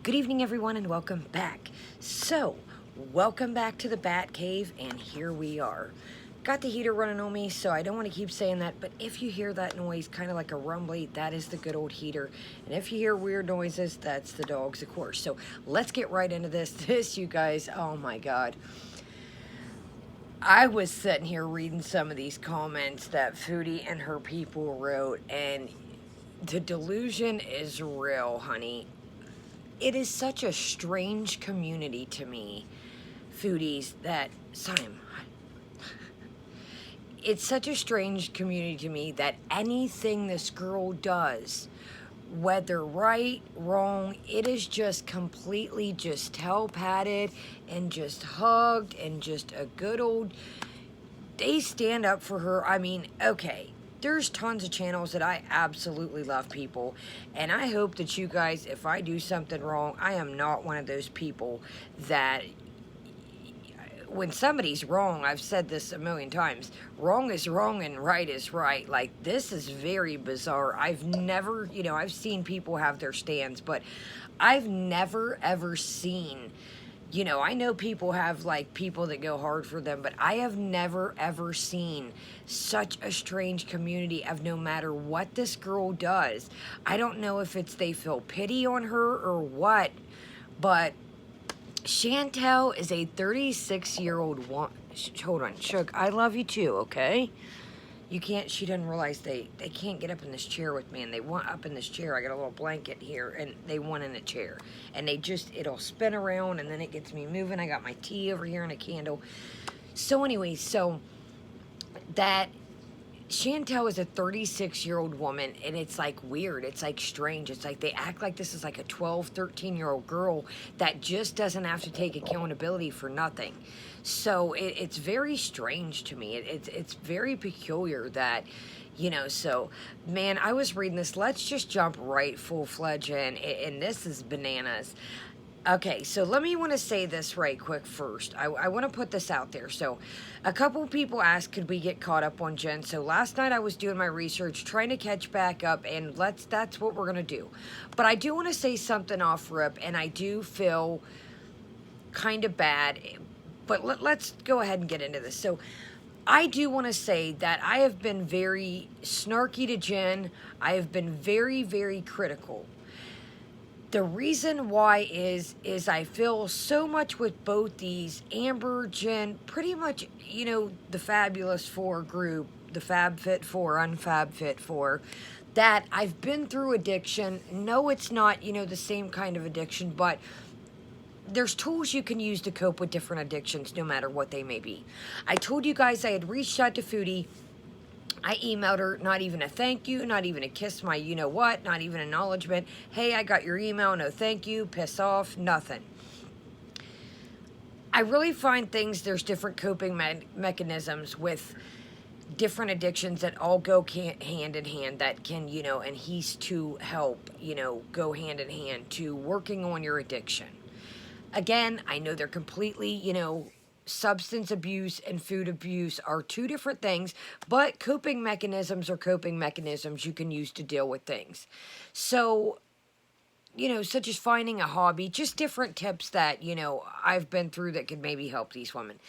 Good evening, everyone, and welcome back. Welcome back to the Bat Cave, and here we are. Got the heater running on me, so I don't want to keep saying that, but if you hear that noise, kind of like a rumbly, that is the good old heater. And if you hear weird noises, that's the dogs, of course. So let's get right into this. You guys, oh my God. I was sitting here reading some of these comments that Foodie and her people wrote, and the delusion is real, honey. It is such a strange community to me, Foodies, that... Simon. It's such a strange community to me that anything this girl does, whether right, wrong, it is just completely just patted and just hugged and just a good old... They stand up for her. I mean, okay, there's tons of channels that I absolutely love, people, and I hope that you guys, if I do something wrong, I am not one of those people that... When somebody's wrong, I've said this a million times, wrong is wrong and right is right. Like, this is very bizarre. I've never, I've seen people have their stands, but I've never, ever seen, I know people have, like, people that go hard for them, but I have never, ever seen such a strange community of no matter what this girl does. I don't know if it's they feel pity on her or what, but... Chantel is a 36-year-old woman. Hold on, Shook, I love you too, okay? You can't, she doesn't realize they can't get up in this chair with me, and they want up in this chair. I got a little blanket here, and they want in a chair. And they just, it'll spin around, and then it gets me moving. I got my tea over here and a candle. So anyway, that... Chantel is a 36-year-old woman, and it's, like, weird. It's, like, strange. It's like they act like this is, like, a 12, 13-year-old girl that just doesn't have to take accountability for nothing. So it's very strange to me. It's very peculiar that, so, man, I was reading this. Let's just jump right full-fledged in, and this is bananas. Okay, so want to say this right quick first. I want to put this out there. So, a couple people asked, could we get caught up on Jen? So, last night I was doing my research, trying to catch back up, and that's what we're going to do. But I do want to say something off rip, and I do feel kind of bad. But let's go ahead and get into this. So, I do want to say that I have been very snarky to Jen. I have been very, very critical. The reason why is I feel so much with both these, Amber, Jen, pretty much, the Fabulous Four group, the Fab Fit Four, Unfab Fit Four, that I've been through addiction. No, it's not, the same kind of addiction, but there's tools you can use to cope with different addictions, no matter what they may be. I told you guys I had reached out to Foodie. I emailed her, not even a thank you, not even a kiss my you-know-what, not even acknowledgement. Hey, I got your email, no thank you, piss off, nothing. I really find there's different coping mechanisms with different addictions that all go hand in hand that can, and he's to help, go hand in hand to working on your addiction. Again, I know they're completely, substance abuse and food abuse are two different things, but coping mechanisms are coping mechanisms you can use to deal with things. So, such as finding a hobby, just different tips that, I've been through that could maybe help these women.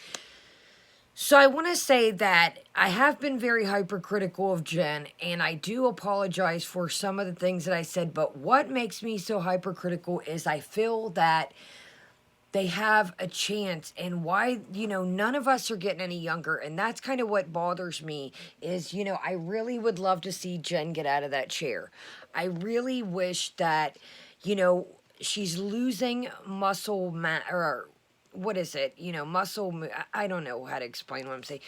So I want to say that I have been very hypercritical of Jen, and I do apologize for some of the things that I said, but what makes me so hypercritical is I feel that they have a chance, and why, none of us are getting any younger, and that's kind of what bothers me, is, I really would love to see Jen get out of that chair. I really wish that, she's losing muscle or what is it, muscle, I don't know how to explain what I'm saying.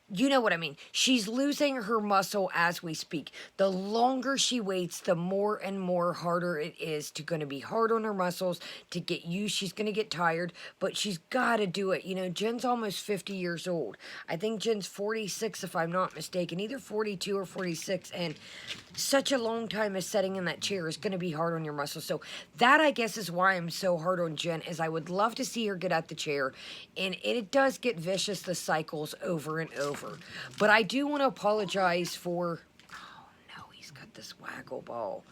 You know what I mean. She's losing her muscle as we speak. The longer she waits, the more and more harder it is to going to be hard on her muscles to get used. She's going to get tired, but she's got to do it. Jen's almost 50 years old. I think Jen's 46, if I'm not mistaken, either 42 or 46, and such a long time as sitting in that chair is going to be hard on your muscles. So that, I guess, is why I'm so hard on Jen, is I would love to see her get out the chair, and it does get vicious, the cycles over and over. But I do want to apologize for... Oh, no, he's got this waggle ball.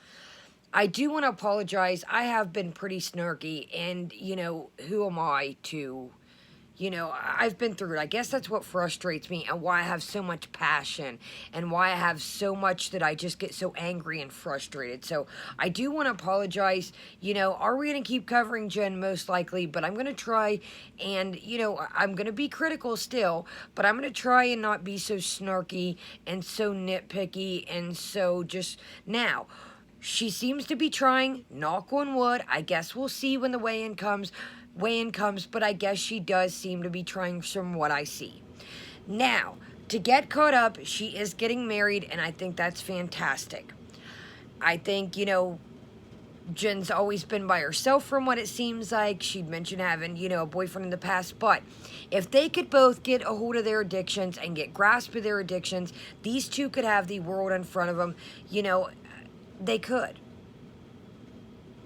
I do want to apologize. I have been pretty snarky, and, who am I to, I've been through it. I guess that's what frustrates me and why I have so much passion and why I have so much that I just get so angry and frustrated. So I do want to apologize. Are we going to keep covering Jen? Most likely, but I'm going to try and, I'm going to be critical still, but I'm going to try and not be so snarky and so nitpicky and so just now. She seems to be trying, knock on wood. I guess we'll see when the weigh-in comes, but I guess she does seem to be trying from what I see. Now, to get caught up, she is getting married, and I think that's fantastic. I think, Jen's always been by herself from what it seems like. She'd mentioned having, a boyfriend in the past, but if they could both get a hold of their addictions and get grasp of their addictions, these two could have the world in front of them, they could.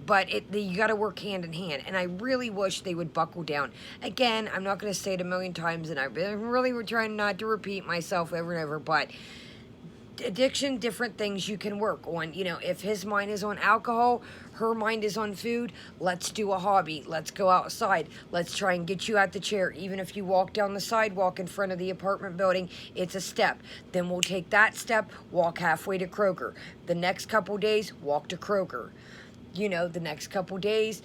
But you got to work hand in hand. And I really wish they would buckle down. Again, I'm not going to say it a million times, and I really were trying not to repeat myself over and over, but addiction, different things you can work on. If his mind is on alcohol, her mind is on food, let's do a hobby. Let's go outside. Let's try and get you out the chair. Even if you walk down the sidewalk in front of the apartment building, it's a step. Then we'll take that step, walk halfway to Kroger. The next couple days, walk to Kroger. The next couple days,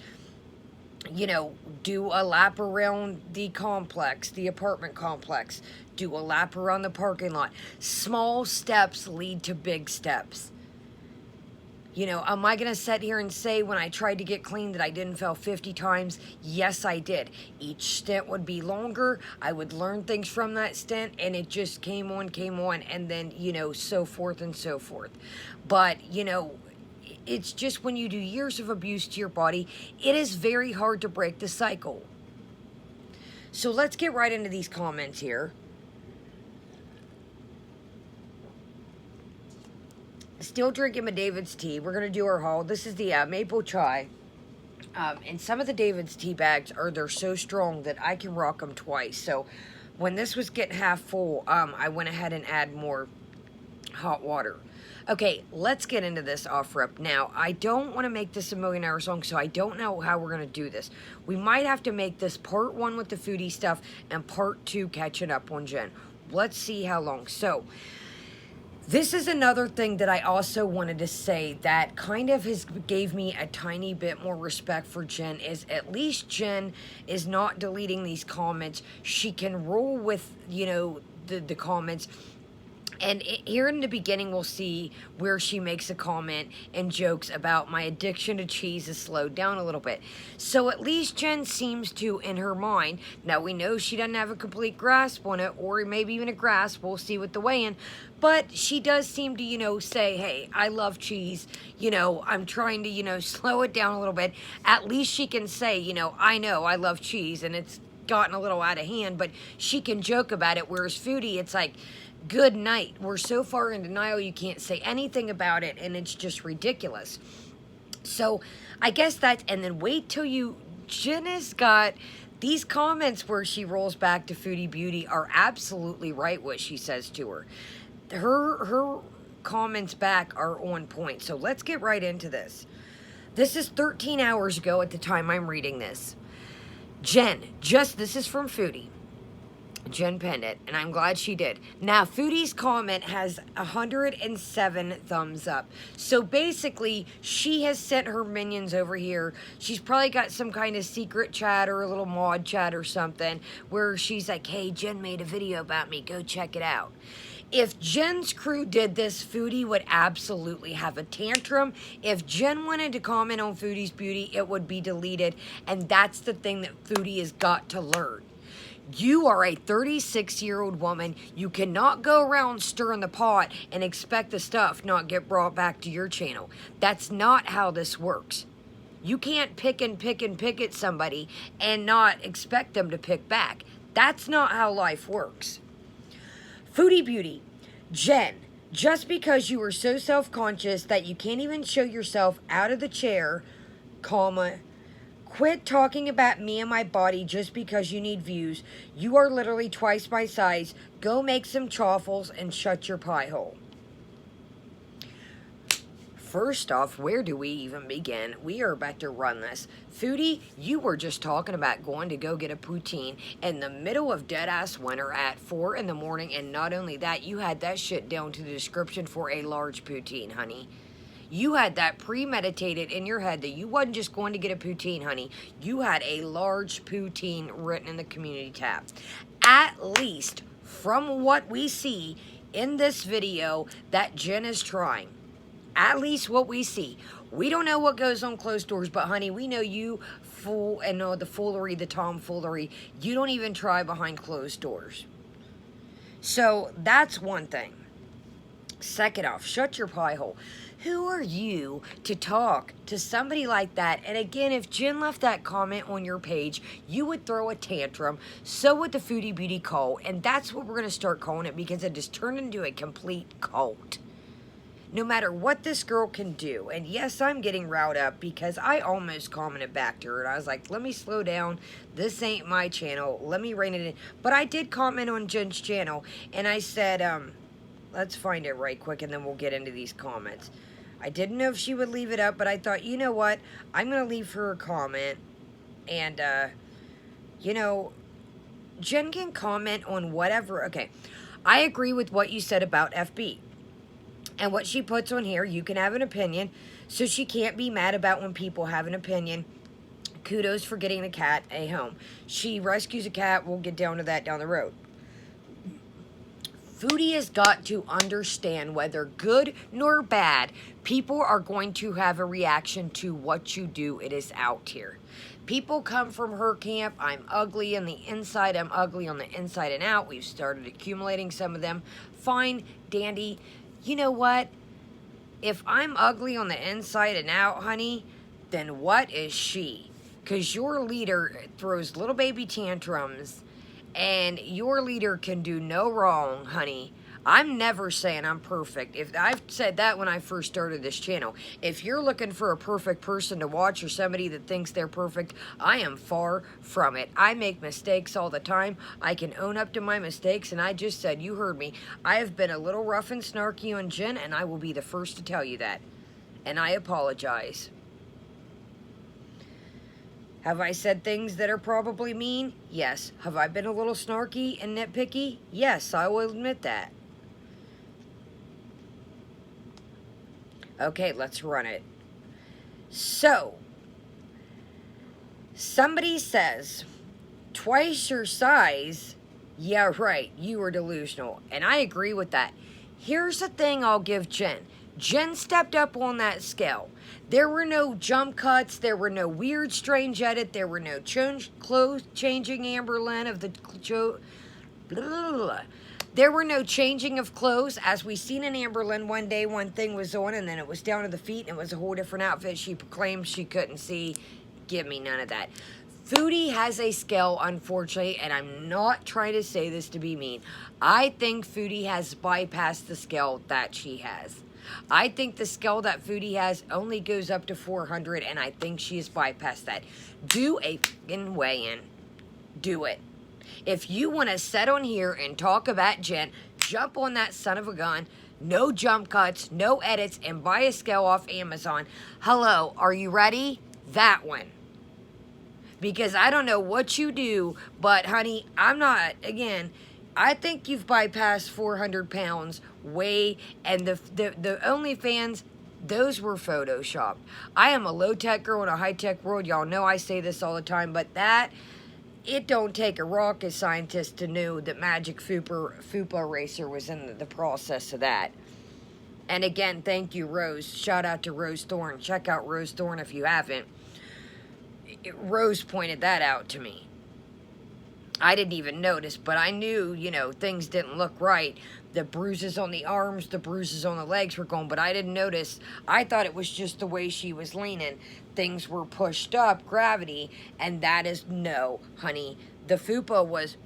do a lap around the complex, the apartment complex. Do a lap around the parking lot. Small steps lead to big steps. Am I going to sit here and say when I tried to get clean that I didn't fail 50 times? Yes, I did. Each stint would be longer. I would learn things from that stint, and it just came on, and then, so forth and so forth. But, it's just when you do years of abuse to your body, it is very hard to break the cycle. So let's get right into these comments here. Still drinking my David's tea. We're going to do our haul. This is the maple chai. And some of the David's tea bags they're so strong that I can rock them twice. So when this was getting half full, I went ahead and add more hot water. Okay, let's get into this off rip. Now, I don't want to make this a million-hour song, so I don't know how we're going to do this. We might have to make this part 1 with the foodie stuff and part 2 catching up on Jen. Let's see how long. So, this is another thing that I also wanted to say that kind of gave me a tiny bit more respect for Jen, is at least Jen is not deleting these comments. She can roll with, the comments. And here in the beginning, we'll see where she makes a comment and jokes about my addiction to cheese has slowed down a little bit. So at least Jen seems to, in her mind, now we know she doesn't have a complete grasp on it, or maybe even a grasp, we'll see with the weigh-in, but she does seem to, say, hey, I love cheese, I'm trying to, slow it down a little bit. At least she can say, I know I love cheese, and it's gotten a little out of hand, but she can joke about it, whereas Foodie, it's like, good night. We're so far in denial you can't say anything about it, and it's just ridiculous. So I guess and then wait till Jen has got these comments where she rolls back to Foodie Beauty are absolutely right what she says to her. Her comments back are on point. So let's get right into this. This is 13 hours ago at the time I'm reading this. Jen, this is from Foodie. Jen penned it, and I'm glad she did. Now, Foodie's comment has 107 thumbs up. So basically, she has sent her minions over here. She's probably got some kind of secret chat or a little mod chat or something where she's like, hey, Jen made a video about me. Go check it out. If Jen's crew did this, Foodie would absolutely have a tantrum. If Jen wanted to comment on Foodie's beauty, it would be deleted. And that's the thing that Foodie has got to learn. You are a 36-year-old woman. You cannot go around stirring the pot and expect the stuff not get brought back to your channel. That's not how this works. You can't pick at somebody and not expect them to pick back. That's not how life works. Foodie Beauty. Jen, just because you are so self-conscious that you can't even show yourself out of the chair, quit talking about me and my body just because you need views. You are literally twice my size. Go make some chaffles and shut your pie hole. First off, where do we even begin? We are about to run this. Foodie, you were just talking about going to go get a poutine in the middle of dead-ass winter at 4 in the morning, and not only that, you had that shit down to the description for a large poutine, honey. You had that premeditated in your head that you wasn't just going to get a poutine, honey. You had a large poutine written in the community tab. At least, from what we see in this video, that Jen is trying. At least what we see. We don't know what goes on closed doors, but honey, we know you fool and know the foolery, the tomfoolery. You don't even try behind closed doors. So that's one thing. Second off, shut your pie hole. Who are you to talk to somebody like that? And again, if Jen left that comment on your page, you would throw a tantrum. So would the Foodie Beauty cult. And that's what we're going to start calling it, because it has turned into a complete cult. No matter what this girl can do, and yes, I'm getting riled up because I almost commented back to her, and I was like, let me slow down, this ain't my channel, let me rein it in. But I did comment on Jen's channel, and I said, let's find it right quick, and then we'll get into these comments. I didn't know if she would leave it up, but I thought, you know what, I'm going to leave her a comment, and, you know, Jen can comment on whatever. Okay, I agree with what you said about FB. And what she puts on here, you can have an opinion, so she can't be mad about when people have an opinion. Kudos for getting the cat a home. She rescues a cat. We'll get down to that down the road. Foodie has got to understand, whether good nor bad, people are going to have a reaction to what you do. It is out here. People come from her camp. I'm ugly on the inside. I'm ugly on the inside and out. We've started accumulating some of them. Fine, dandy. You know what? If I'm ugly on the inside and out, honey, then what is she? Because your leader throws little baby tantrums, and your leader can do no wrong, honey. I'm never saying I'm perfect. If I've said that when I first started this channel. If you're looking for a perfect person to watch, or somebody that thinks they're perfect, I am far from it. I make mistakes all the time. I can own up to my mistakes, and I just said, you heard me. I have been a little rough and snarky on Jen, and I will be the first to tell you that. And I apologize. Have I said things that are probably mean? Yes. Have I been a little snarky and nitpicky? Yes, I will admit that. Okay, let's run it. So, somebody says, twice your size. Yeah, right, you are delusional. And I agree with that. Here's the thing I'll give Jen. Jen stepped up on that scale. There were no jump cuts. There were no weird, strange edit. There were no clothes changing Amber Lynn of the... There were no changing of clothes. As we seen in Amber Lynn one day, one thing was on, and then it was down to the feet, and it was a whole different outfit she proclaimed she couldn't see. Give me none of that. Foodie has a scale, unfortunately, and I'm not trying to say this to be mean. I think Foodie has bypassed the scale that she has. I think the scale that Foodie has only goes up to 400, and I think she has bypassed that. Do a fucking weigh-in. Do it. If you want to sit on here and talk about Jen, jump on that son of a gun. No jump cuts, no edits, and buy a scale off Amazon. Hello, are you ready? That one. Because I don't know what you do, but honey, I'm not, again, I think you've bypassed 400 pounds way, and the OnlyFans, those were photoshopped. I am a low-tech girl in a high-tech world. Y'all know I say this all the time, but that... It don't take a rocket scientist to know that Magic Fupa Racer was in the process of that. And again, thank you, Rose. Shout out to Rose Thorne. Check out Rose Thorne if you haven't. Rose pointed that out to me. I didn't even notice, but I knew, you know, things didn't look right. The bruises on the arms, the bruises on the legs were going, but I didn't notice. I thought it was just the way she was leaning. Things were pushed up, gravity, and that is no, honey. The fupa was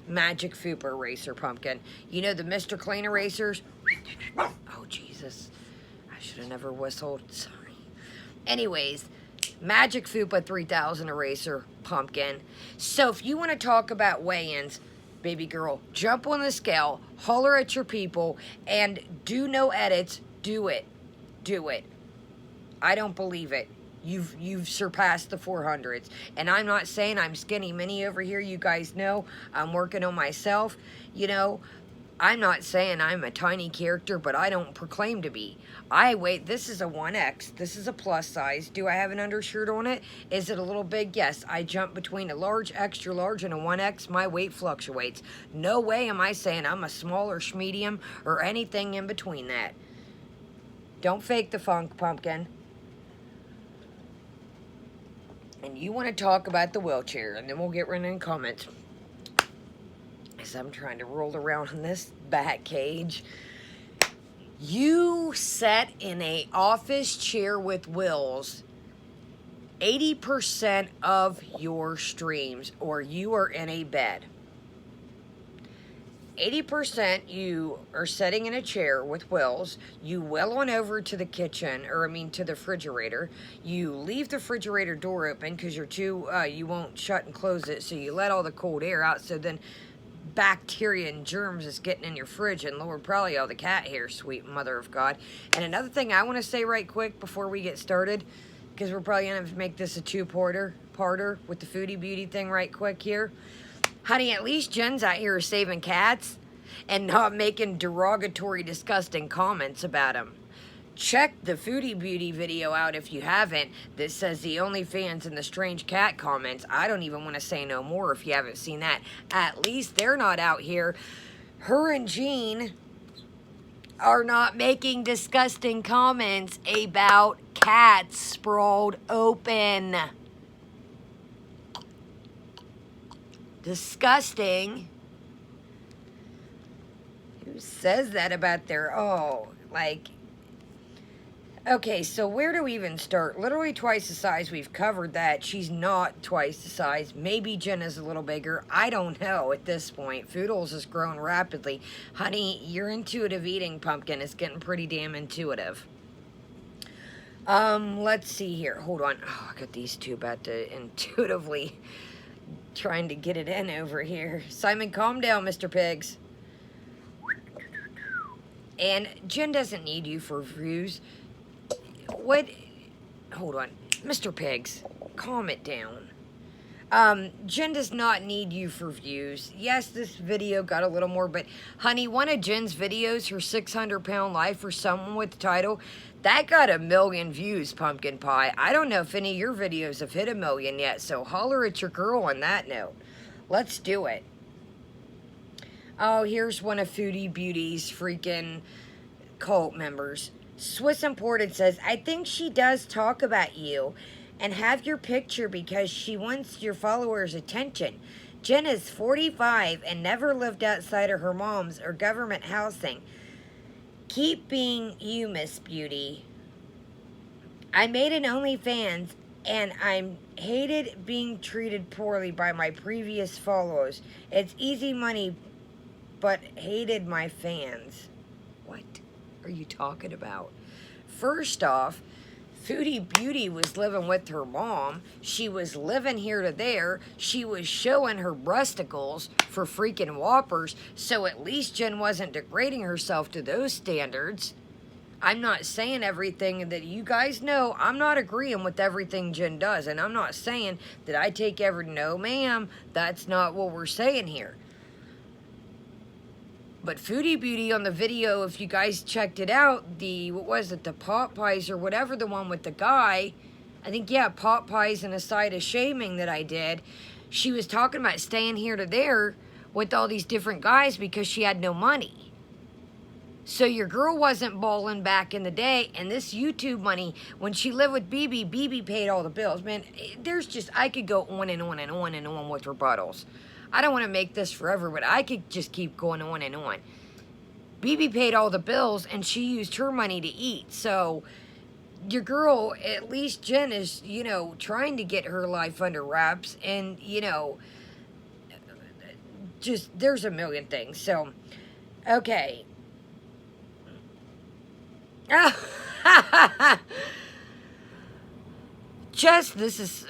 Magic Fupa Eraser Pumpkin. You know the Mr. Clean erasers? Oh, Jesus. I should have never whistled. Sorry. Anyways, Magic Fupa 3000 Eraser Pumpkin. So if you want to talk about weigh-ins, baby girl, jump on the scale, holler at your people, and do no edits. Do it. do it. I don't believe it. You've surpassed the 400s. And I'm not saying I'm skinny mini over here. You guys know I'm working on myself. You know, I'm not saying I'm a tiny character, but I don't proclaim to be. This is a 1X. This is a plus size. Do I have an undershirt on it? Is it a little big? Yes. I jump between a large, extra large, and a 1X. My weight fluctuates. No way am I saying I'm a small or medium or anything in between that. Don't fake the funk, pumpkin. And you want to talk about the wheelchair, and then we'll get right in comments. As I'm trying to roll around in this bat cage. You sat in a office chair with wheels 80% of your streams, or you are in a bed. 80% you are sitting in a chair with wheels. You wheel on over to the kitchen, to the refrigerator. You leave the refrigerator door open because you won't shut and close it, so you let all the cold air out, so then bacteria and germs is getting in your fridge and lower probably all the cat hair, sweet mother of God. And another thing I want to say right quick before we get started, because we're probably going to make this a two-parter with the Foodie Beauty thing right quick here. Honey, at least Jen's out here saving cats and not making derogatory, disgusting comments about them. Check the Foodie Beauty video out if you haven't, that says the OnlyFans and the strange cat comments. I don't even want to say no more if you haven't seen that. At least they're not out here. Her and Jean are not making disgusting comments about cats sprawled open. Disgusting. Who says that about okay, so where do we even start? Literally twice the size, we've covered that. She's not twice the size. Maybe Jen is a little bigger. I don't know at this point. Foodles has grown rapidly. Honey, your intuitive eating, pumpkin, is getting pretty damn intuitive. Let's see here. Hold on. Oh, I got these two about to intuitively trying to get it in over here. Simon, calm down, Mr. Pigs. And Jen doesn't need you for views. What? Hold on. Mr. Pigs, calm it down. Jen does not need you for views. Yes, this video got a little more, but honey, one of Jen's videos, her 600-pound life or someone with the title, that got 1 million views, pumpkin pie. I don't know if any of your videos have hit 1 million yet, so holler at your girl on that note. Let's do it. Oh, here's one of Foodie Beauty's freaking cult members. Swiss Imported says, I think she does talk about you and have your picture because she wants your followers' attention. Jen is 45 and never lived outside of her mom's or government housing. Keep being you, Miss Beauty. I made an OnlyFans and I'm hated being treated poorly by my previous followers. It's easy money, but hated my fans. What are you talking about? First off, Foodie Beauty was living with her mom. She was living here to there. She was showing her breasticles for freaking whoppers. So at least Jen wasn't degrading herself to those standards. I'm not saying everything that you guys know. I'm not agreeing with everything Jen does. And I'm not saying that I take no, ma'am. That's not what we're saying here. But Foodie Beauty on the video, if you guys checked it out, the pot pies or whatever, the one with the guy, I think, yeah, pot pies and a side of shaming that I did, she was talking about staying here to there with all these different guys because she had no money. So your girl wasn't balling back in the day, and this YouTube money, when she lived with BB paid all the bills. Man, I could go on and on and on and on with rebuttals. I don't want to make this forever, but I could just keep going on and on. BB paid all the bills, and she used her money to eat. So your girl, at least Jen, is, trying to get her life under wraps. And, there's a million things. So, okay. This is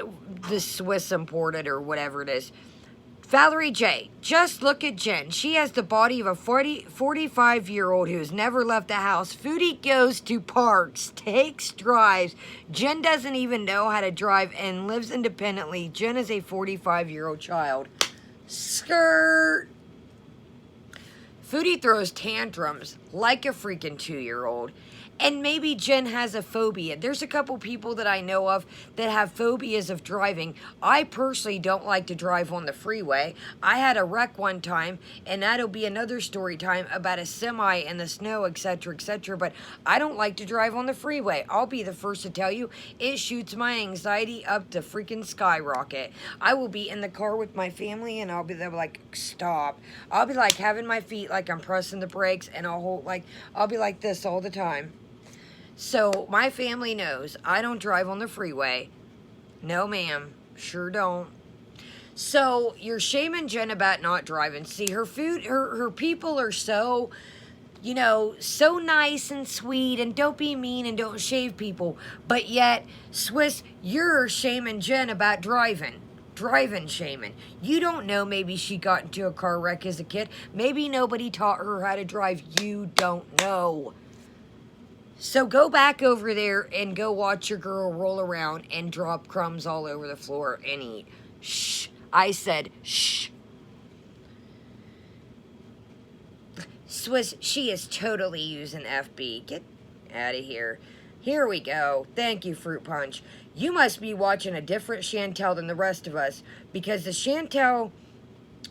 the Swiss Imported or whatever it is. Valerie J. Just look at Jen. She has the body of a 45-year-old who has never left the house. Foodie goes to parks, takes drives. Jen doesn't even know how to drive and lives independently. Jen is a 45-year-old child. Skirt. Foodie throws tantrums like a freaking 2-year-old. And maybe Jen has a phobia. There's a couple people that I know of that have phobias of driving. I personally don't like to drive on the freeway. I had a wreck one time, and that'll be another story time about a semi in the snow, etc., etc. But I don't like to drive on the freeway. I'll be the first to tell you, it shoots my anxiety up to freaking skyrocket. I will be in the car with my family, and I'll be there like, stop. I'll be like having my feet like I'm pressing the brakes, and I'll be like this all the time. So, my family knows I don't drive on the freeway. No, ma'am. Sure don't. So, you're shaming Jen about not driving. See, her people are so, so nice and sweet, and don't be mean and don't shave people. But yet, Swiss, you're shaming Jen about driving. Driving shaming. You don't know, maybe she got into a car wreck as a kid. Maybe nobody taught her how to drive. You don't know. So go back over there and go watch your girl roll around and drop crumbs all over the floor and eat. Shh. I said shh. Swiss, she is totally using FB. Get out of here. Here we go. Thank you, Fruit Punch. You must be watching a different Chantel than the rest of us, because the Chantel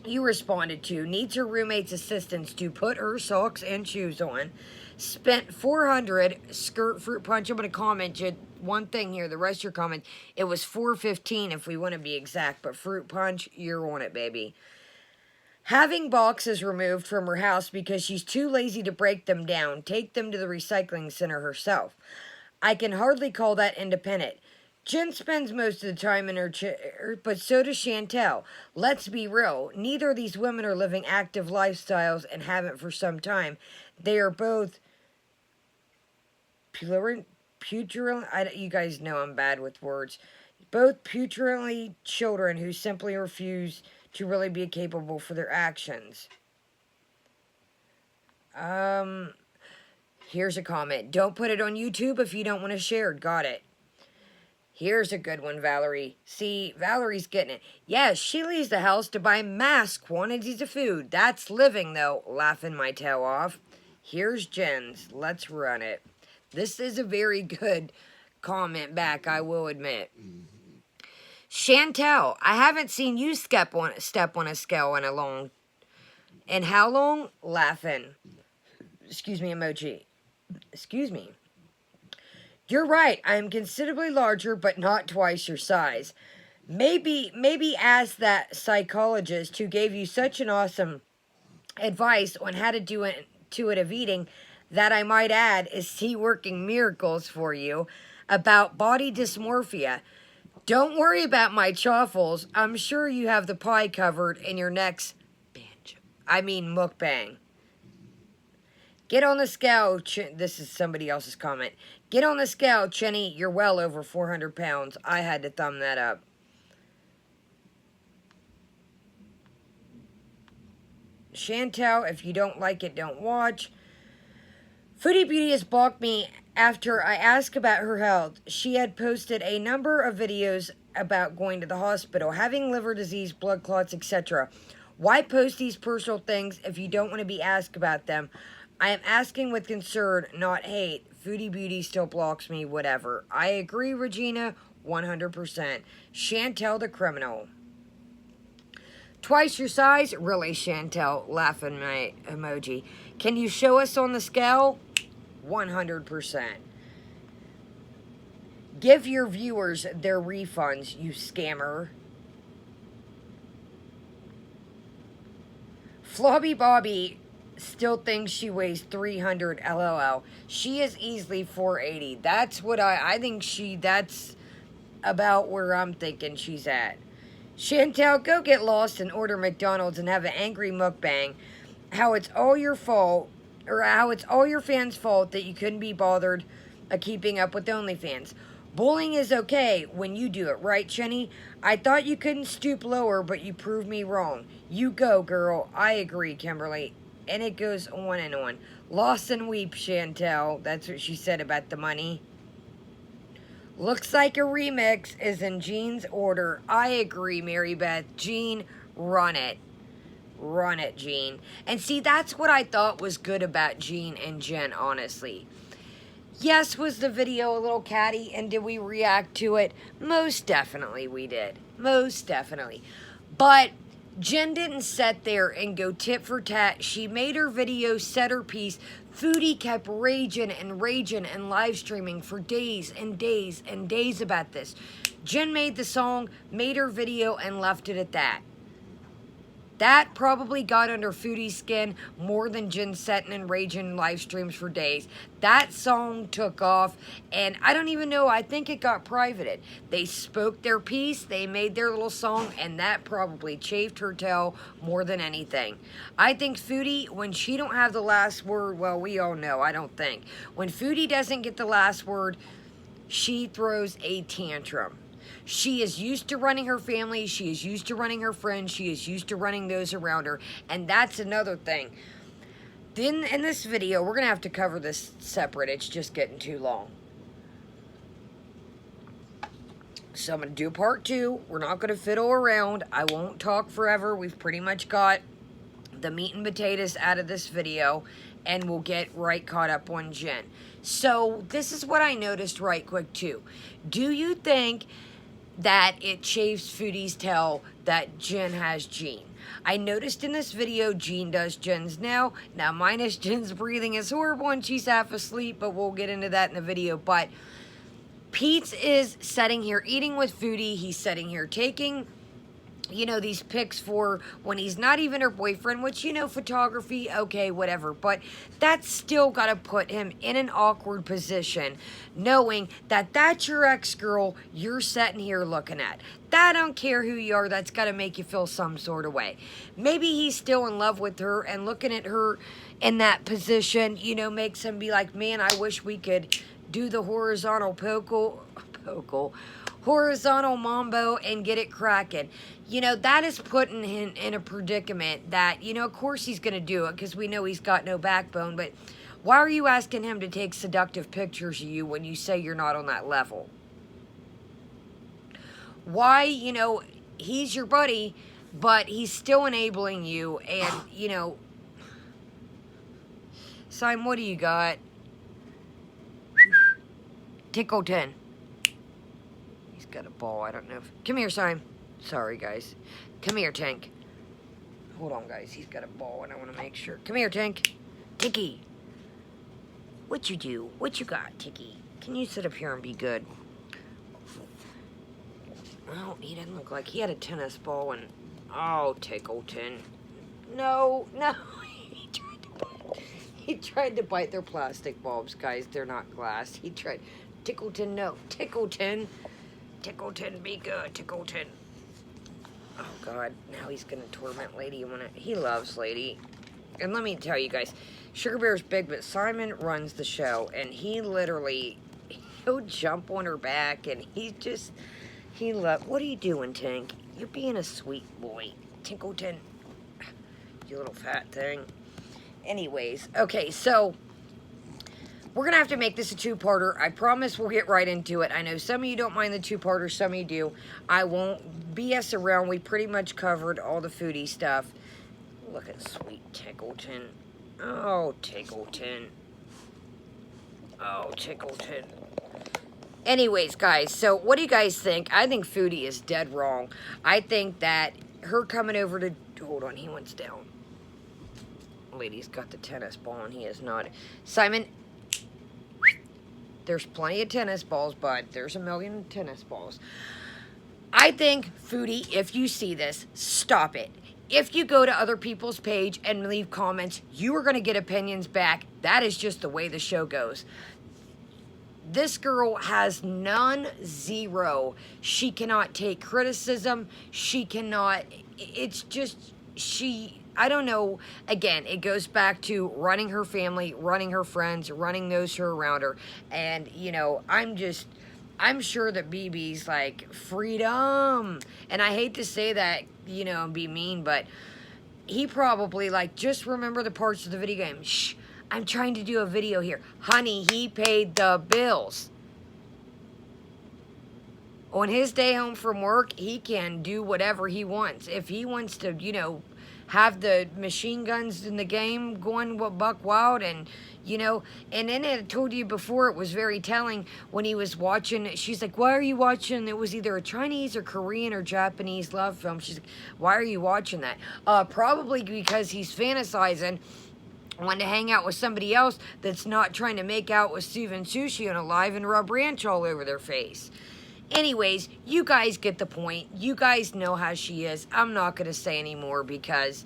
you responded to needs her roommate's assistance to put her socks and shoes on. Spent $400. Skirt Fruit Punch. I'm going to comment you one thing here. The rest of your comments, it was $415 if we want to be exact. But Fruit Punch, you're on it, baby. Having boxes removed from her house because she's too lazy to break them down. Take them to the recycling center herself. I can hardly call that independent. Jen spends most of the time in her chair, but so does Chantel. Let's be real. Neither of these women are living active lifestyles and haven't for some time. They are both putrid. You guys know I'm bad with words. Both putridly children who simply refuse to really be capable for their actions. Here's a comment. Don't put it on YouTube if you don't want to share it. Got it. Here's a good one, Valerie. See, Valerie's getting it. Yes, she leaves the house to buy mass quantities of food. That's living, though. Laughing my tail off. Here's Jen's. Let's run it. This is a very good comment back, I will admit. Chantel, I haven't seen you step on a scale in a long... And how long? Laughing. Excuse me, emoji. Excuse me. You're right. I am considerably larger, but not twice your size. Maybe ask that psychologist who gave you such an awesome advice on how to do it intuitive eating, that I might add is he working miracles for you about body dysmorphia. Don't worry about my chaffles. I'm sure you have the pie covered in your next mukbang. Get on the scale. This is somebody else's comment. Get on the scale, Chenny. You're well over 400 pounds. I had to thumb that up. Chantel, if you don't like it, don't watch. Foodie Beauty has blocked me after I asked about her health. She had posted a number of videos about going to the hospital, having liver disease, blood clots, etc. Why post these personal things if you don't want to be asked about them? I am asking with concern, not hate. Foodie Beauty still blocks me, whatever. I agree, Regina, 100%. Chantel the criminal. Twice your size? Really, Chantel? Laughing my emoji. Can you show us on the scale? 100%. Give your viewers their refunds, you scammer. Flobby Bobby still thinks she weighs 300, LOL. She is easily 480. That's what I think that's about where I'm thinking she's at. Chantel, go get lost and order McDonald's and have an angry mukbang. How it's all your fault, or how it's all your fans' fault that you couldn't be bothered keeping up with OnlyFans. Bullying is okay when you do it, right, Jenny? I thought you couldn't stoop lower, but you proved me wrong. You go, girl. I agree, Kimberly. And it goes on and on. Lost and weep, Chantel. That's what she said about the money. Looks like a remix is in Jean's order. I agree, Mary Beth. Jean, run it. Run it, Jean. And see, that's what I thought was good about Jean and Jen, honestly. Yes, was the video a little catty, and did we react to it? Most definitely we did. Most definitely. But Jen didn't sit there and go tit for tat. She made her video, said her piece. Foodie kept raging and live streaming for days and days and days about this. Jen made the song, made her video, and left it at that. That probably got under Foodie's skin more than Jen setting and raging live streams for days. That song took off, and I don't even know, I think it got privated. They spoke their piece, they made their little song, and that probably chafed her tail more than anything. I think Foodie, when she don't have the last word, well, we all know, I don't think. When Foodie doesn't get the last word, she throws a tantrum. She is used to running her family. She is used to running her friends. She is used to running those around her. And that's another thing. Then in this video, we're going to have to cover this separate. It's just getting too long. So I'm going to do part 2. We're not going to fiddle around. I won't talk forever. We've pretty much got the meat and potatoes out of this video. And we'll get right caught up on Jen. So this is what I noticed right quick too. Do you think that it chafes Foodie's tail that Jen has Jean? I noticed in this video Jean does Jen's now. Now minus Jen's breathing is horrible and she's half asleep, but we'll get into that in the video. But Pete is sitting here eating with Foodie. He's sitting here taking, you know, these pics for when he's not even her boyfriend, which, you know, photography, okay, whatever. But that's still got to put him in an awkward position, knowing that that's your ex-girl you're sitting here looking at. I don't care who you are, that's got to make you feel some sort of way. Maybe he's still in love with her, and looking at her in that position, you know, makes him be like, man, I wish we could do the horizontal horizontal mambo and get it cracking. You know, that is putting him in a predicament that, you know, of course he's going to do it because we know he's got no backbone. But why are you asking him to take seductive pictures of you when you say you're not on that level? Why, you know, he's your buddy, but he's still enabling you. And, you know, Simon, what do you got? Tickleton. He's got a ball. I don't know if... Come here, Simon. Sorry, guys. Come here, Tank. Hold on, guys. He's got a ball, and I want to make sure. Come here, Tank. Tinky. What you do? What you got, Tinky? Can you sit up here and be good? Well, he didn't look like he had a tennis ball, and... Oh, Tickleton. No, no. He tried to bite their plastic bulbs, guys. They're not glass. He tried... Tickleton, no. Tickleton. Tickleton, be good. Tickleton. Oh, God. Now he's going to torment Lady. He loves Lady. And let me tell you guys, Sugar Bear's big, but Simon runs the show. And he literally, he'll jump on her back. And he loves... What are you doing, Tank? You're being a sweet boy. Tickleton. You little fat thing. Anyways, okay, so... We're going to have to make this a two-parter. I promise we'll get right into it. I know some of you don't mind the two-parter, some of you do. I won't BS around. We pretty much covered all the Foodie stuff. Look at sweet Tickleton. Oh, Tickleton. Oh, Tickleton. Anyways, guys, so what do you guys think? I think Foodie is dead wrong. I think that her coming over to... Hold on, he went down. Lady's got the tennis ball and he is not. Simon... There's plenty of tennis balls, but there's a million tennis balls. I think, Foodie, if you see this, stop it. If you go to other people's page and leave comments, you are going to get opinions back. That is just the way the show goes. This girl has none, zero. She cannot take criticism. She cannot, it's just, I don't know, again, it goes back to running her family, running her friends, running those who are around her. And, you know, I'm sure that BB's like, freedom. And I hate to say that, you know, and be mean, but he probably, like, just remember the parts of the video game. Shh, I'm trying to do a video here. Honey, he paid the bills. On his day home from work, he can do whatever he wants. If he wants to, you know, have the machine guns in the game going buck wild, and, you know, and then I told you before, it was very telling when he was watching. She's like, why are you watching? It was either a Chinese or Korean or Japanese love film. She's like, why are you watching that? Probably because he's fantasizing, wanting to hang out with somebody else that's not trying to make out with Suvan Sushi on a live and rub ranch all over their face. Anyways, you guys get the point. You guys know how she is. I'm not going to say anymore because,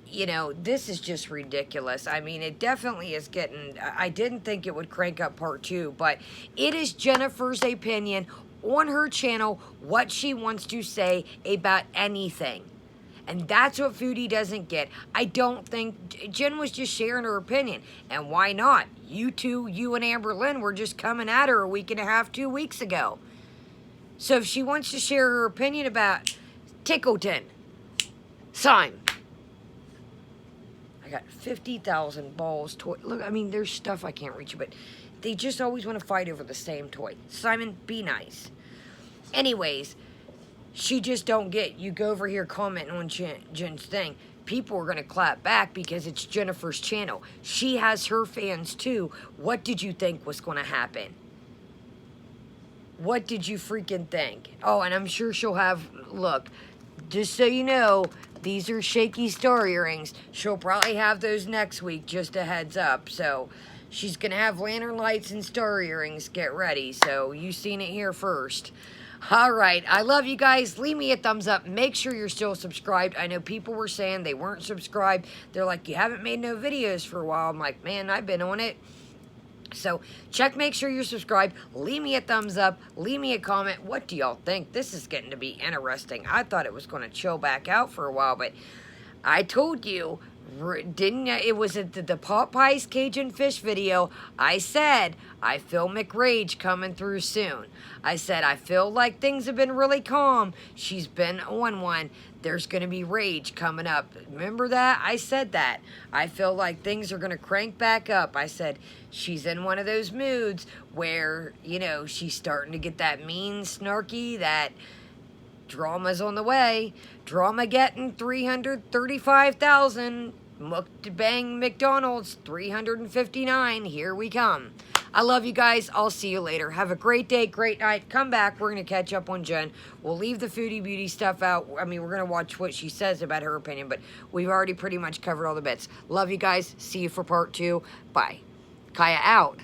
you know, this is just ridiculous. I mean, it definitely is getting... I didn't think it would crank up part 2, but it is Jennifer's opinion on her channel, what she wants to say about anything. And that's what Foodie doesn't get. I don't think... Jen was just sharing her opinion. And why not? You two, you and Amber Lynn were just coming at her a week and a half, 2 weeks ago. So if she wants to share her opinion about Tickleton, Sime. I got 50,000 balls, toy. Look, I mean, there's stuff I can't reach, but they just always want to fight over the same toy. Simon, be nice. Anyways, she just don't get, you go over here commenting on Jen's thing. People are going to clap back because it's Jennifer's channel. She has her fans too. What did you think was going to happen? What did you freaking think? Oh, and I'm sure she'll have, look, just so you know, these are shaky star earrings. She'll probably have those next week, just a heads up. So, she's going to have lantern lights and star earrings. Get ready. So, you seen it here first. All right. I love you guys. Leave me a thumbs up. Make sure you're still subscribed. I know people were saying they weren't subscribed. They're like, you haven't made no videos for a while. I'm like, man, I've been on it. So, make sure you're subscribed. Leave me a thumbs up. Leave me a comment. What do y'all think? This is getting to be interesting. I thought it was going to chill back out for a while, but I told you, didn't I? It was at the Pot Pies Cajun Fish video. I said, I feel McRage coming through soon. I said, I feel like things have been really calm. She's been on one. There's going to be rage coming up. Remember that? I said that. I feel like things are going to crank back up. I said, she's in one of those moods where, you know, she's starting to get that mean, snarky, that drama's on the way. Drama getting 335,000. Mukbang McDonald's 359. Here we come. I love you guys. I'll see you later. Have a great day, great night. Come back. We're going to catch up on Jen. We'll leave the Foodie Beauty stuff out. I mean, we're going to watch what she says about her opinion, but we've already pretty much covered all the bits. Love you guys. See you for part 2. Bye. Kaya out.